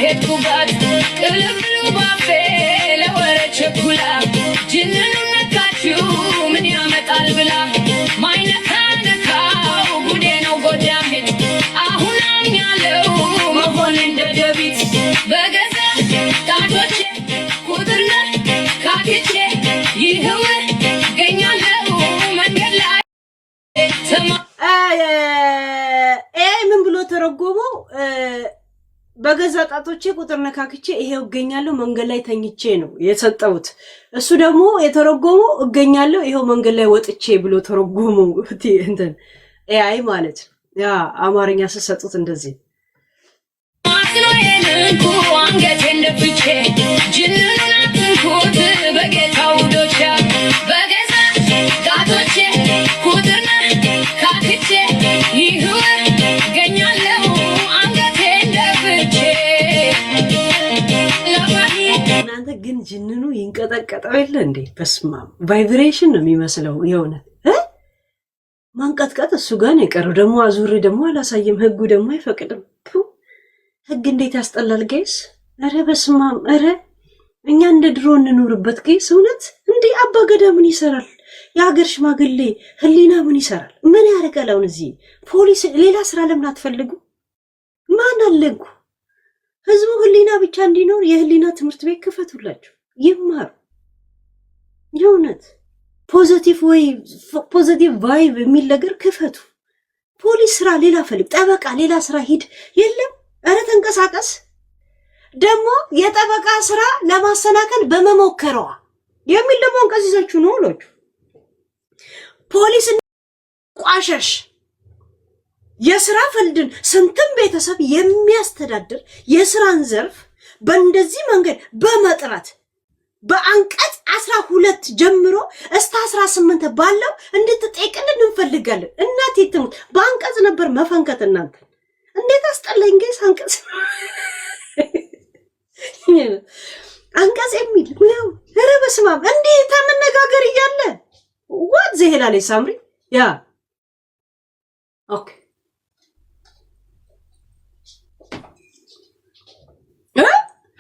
ከሄድኩባት ቅልብሉ ባፌ ለወረች ኩላ ጅንኑ ነካችሁ ምን ያመጣል ብላ ማይነካ ነካው ጉዴ ነው ጎዳሜት አሁንም ያለው መሆን እንደ ደቢት በገዛ ጣቶቼ ቁጥርነ ካክቼ ይህው ገኛለው መንገድ ላይ ምን ብሎ ተረጎመው? በገዛ ጣቶቼ ቁጥር ነካክቼ ይሄው እገኛለሁ መንገድ ላይ ተኝቼ ነው የሰጠሁት። እሱ ደግሞ የተረጎመው እገኛለሁ ይሄው መንገድ ላይ ወጥቼ ብሎ ተረጎመው። እንትን አይ ማለት ያ አማርኛ ሲሰጡት እንደዚህ ማስኖዬንኩ አንገቴን ደፍቼ ጅንኑን አትንኩት በጌታው ዶቻ በገዛ ጣቶቼ ቁጥር ነካክቼ ይህው ገኛለሁ አንገቴን ደፍቼ እናንተ ግን ጅንኑ ይንቀጠቀጠው የለ እንዴ? በስማም ቫይብሬሽን ነው የሚመስለው። የሆነ ማንቀጥቀጥ እሱ ጋር ነው የቀረው። ደግሞ አዙሪ ደግሞ አላሳየም። ህጉ ደግሞ አይፈቅድም። ህግ እንዴት ያስጠላል ጋይስ! አረ በስማም! አረ እኛ እንደ ድሮ እንኖርበት ጋይስ። እውነት እንዴ አባገዳ ምን ይሰራል? የሀገር ሽማግሌ ህሊና ምን ይሰራል? ምን ያደርጋል? አሁን እዚህ ፖሊስ ሌላ ስራ ለምን አትፈልጉ? ማን አለጉ? ህዝቡ ህሊና ብቻ እንዲኖር የህሊና ትምህርት ቤት ክፈቱላችሁ ይማሩ። የእውነት ፖዚቲቭ ቫይብ የሚል ነገር ክፈቱ። ፖሊስ ስራ ሌላ ፈልግ፣ ጠበቃ ሌላ ስራ ሂድ። የለም አረ ተንቀሳቀስ። ደግሞ የጠበቃ ስራ ለማሰናከል በመሞከረዋ የሚል ደግሞ እንቀሲሳችሁ ነው ሎቹ ፖሊስ ቋሸሽ የስራ ፈልድን ስንትም ቤተሰብ የሚያስተዳድር የስራን ዘርፍ በእንደዚህ መንገድ በመጥራት በአንቀጽ 12 ጀምሮ እስከ 18 ባለው እንድትጠይቅልን እንፈልጋለን። እናት ይትሙት በአንቀጽ ነበር መፈንከት። እናንተ እንዴት አስጠላኝ ጋይስ! አንቀጽ የሚል ነው። ኧረ በስመ አብ! እንዴ ተመነጋገር እያለ ዋት ዘሄላለ ሳምሪ ያ ኦኬ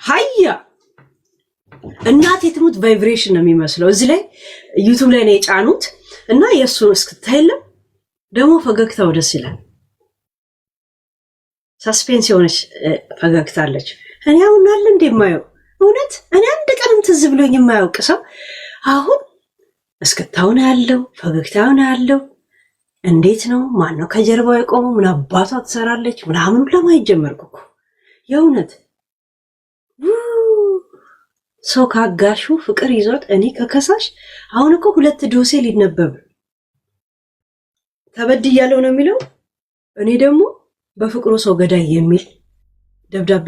ሃያ እናቴ ትሙት ቫይብሬሽን ነው የሚመስለው። እዚህ ላይ ዩቲዩብ ላይ ነው የጫኑት እና የሱን እስክታይለም ደግሞ ፈገግታው ደስ ይላል። ሳስፔንስ የሆነች ፈገግታለች። እኔ አሁን አለ እንደማየው እውነት እኔ አንድ ቀንም ትዝ ብሎኝ የማያውቅ ሰው አሁን እስክታውን ያለው ፈገግታውን ያለው እንዴት ነው? ማን ነው ከጀርባው የቆመው? ምን አባቷ ትሰራለች? ምናምን ለማየት ጀመርኩ እኮ የእውነት ሰው ካጋሹ ፍቅር ይዞት እኔ ከከሳሽ አሁን እኮ 2 ዶሴ ሊነበብ ተበድያለሁ ነው የሚለው። እኔ ደግሞ በፍቅሩ ሰው ገዳይ የሚል ደብዳቤ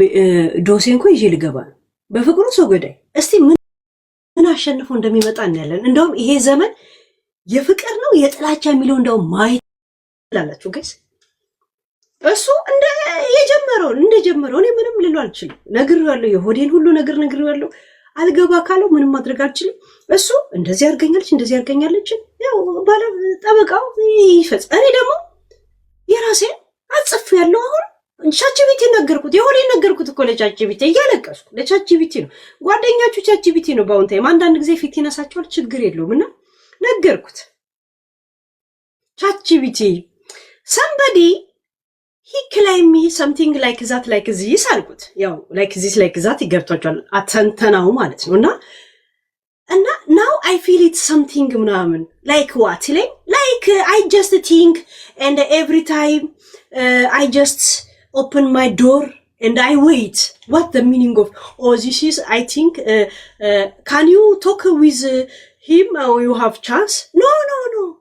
ዶሴ እንኳን ይዤ ልገባ ነው። በፍቅሩ ሰው ገዳይ እስቲ ምን አሸንፎ እንደሚመጣ እናያለን። እንደውም ይሄ ዘመን የፍቅር ነው የጥላቻ የሚለው እንደውም ማየት ላላችሁ ጋይስ እሱ እንደጀመረው እኔ ምንም ልለው አልችልም። ነግሬዋለሁ፣ የሆዴን ሁሉ ነግሬዋለሁ። አልገባ ካለው ምንም ማድረግ አልችልም። እሱ እንደዚህ አድርገኛለች ያው ባለ ጠበቃው ይፈጽ። እኔ ደግሞ የራሴን አጽፍ ያለው አሁን ቻችቢቲ ነገርኩት፣ የሆዴ ነገርኩት እኮ ለቻችቢቲ እያለቀስኩ ለቻችቢቲ ነው። ጓደኛችሁ ቻችቢቲ ነው ባውን ታይም አንዳንድ ጊዜ ፊት ይነሳቸዋል፣ ችግር የለውምና ነገርኩት ቻችቢቲ somebody he claimed me something like this አልኩት። ያው like this ይገብቷቸዋል አተንተናው ማለት ነው። እና now I feel it something ምናምን like what like I just think and every time I just open my door and I wait what the meaning of all this is. I think can you talk with him or you have chance? No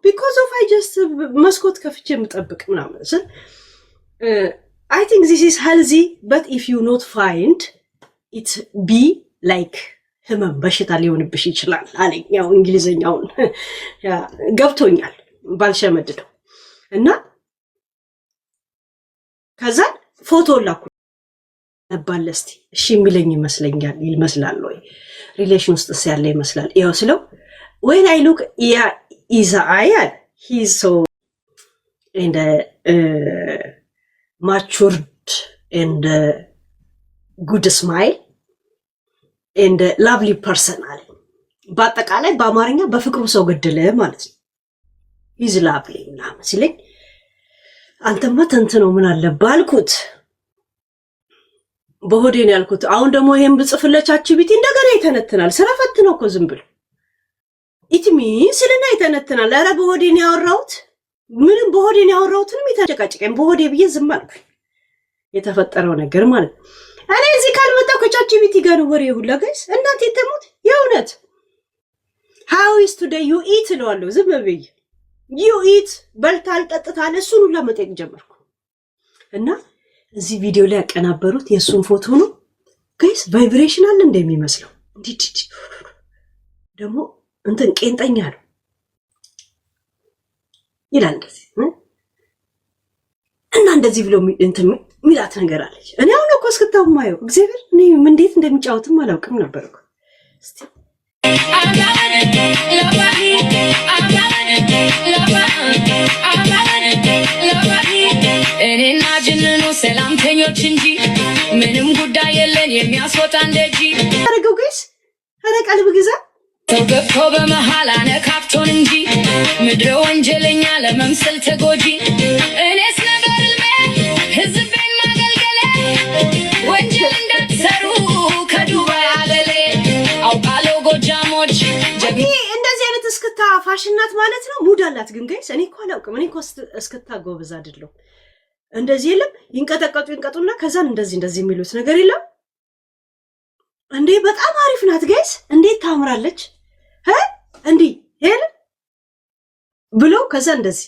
because of I just መስኮት ከፍቼ የምጠብቅ ምናምን ስል I think this is healthy but if you not find it be like ህመም በሽታ ሊሆንብሽ ይችላል አለኝ። ያው እንግሊዘኛውን ገብቶኛል ባልሸመድደው እና ከዛ ፎቶ ላኩ ነባለስቲ እሺ የሚለኝ ይመስላል ወይ ሪሌሽን ውስጥ ያለ ይመስላል። ያው ስለው when I look is he's so and matured and ጉድ ስማይል ኤንድ ላቭሊ ፐርሰን አለ። በአጠቃላይ በአማርኛ በፍቅሩ ሰው ገደለ ማለት ነው። ሂዝ ላቭሊ ምናምን ሲለኝ አንተማ ተንትነው ምን አለ ባልኩት፣ በሆዴን ያልኩት። አሁን ደግሞ ይሄን ብጽፍለቻችሁ ቢቲ እንደገና ይተነትናል። ስራ ፈት ነው እኮ ዝም ብሎ ኢትሚ ስልና ይተነትናል። ኧረ በሆዴን ያወራሁት ምንም በሆዴን ያወራሁትንም ይተጨቃጨቀኝ በሆዴ ብዬ ዝም አልኩ። የተፈጠረው ነገር ማለት እኔ እዚህ ካልመጣሁ ከቻችሁ ቢቲ ጋር ወሬ ሁላ ጋይስ እናንተ ተሙት የእውነት how is today you eat እለዋለሁ ዝም ብዬ you eat በልታል ጠጥታል እሱን ሁላ መጠየቅ ጀመርኩ። እና እዚህ ቪዲዮ ላይ ያቀናበሩት የሱን ፎቶ ነው ጋይስ። ቫይብሬሽን አለ እንደሚመስለው እንዲህ ደግሞ እንትን ቄንጠኛ ነው ይላል እንደዚህ እና እንደዚህ ብሎ እንትን ሚላት ነገር አለች። እኔ አሁን እኮ እስክታው ማየው እግዚአብሔር እኔ እንዴት እንደሚጫወትም አላውቅም ነበር እኮ። እስቲ እኔና ጅንኑ ሰላምተኞች እንጂ ምንም ጉዳይ የለን የሚያስወጣ እንደጂ አረገው ጋይስ። አረ ቀልብ ግዛ ሰው ገብቶ በመሃል አነካክቶን እንጂ ምድረ ወንጀለኛ ለመምሰል ተጎጂ እኔስ ነበር ልሜ ህዝቤን ማገልገሌ ወንጀል እንዳትሰሩ ከዱባይ አበሌ አውቃለሁ ጎጃሞች ጀግኒ እንደዚህ አይነት እስክታ ፋሽናት ማለት ነው። ሙድ አላት ግን ጋይስ እኔ እኮ አላውቅም። እኔ እኮ እስክታ ጎበዝ አይደለም። እንደዚህ የለም ይንቀጡና ከዛን እንደዚህ የሚሉት ነገር የለም እንዴ። በጣም አሪፍ ናት ጋይስ። እንዴት ታምራለች እንዴ ሄል ብሎ ከዛ እንደዚህ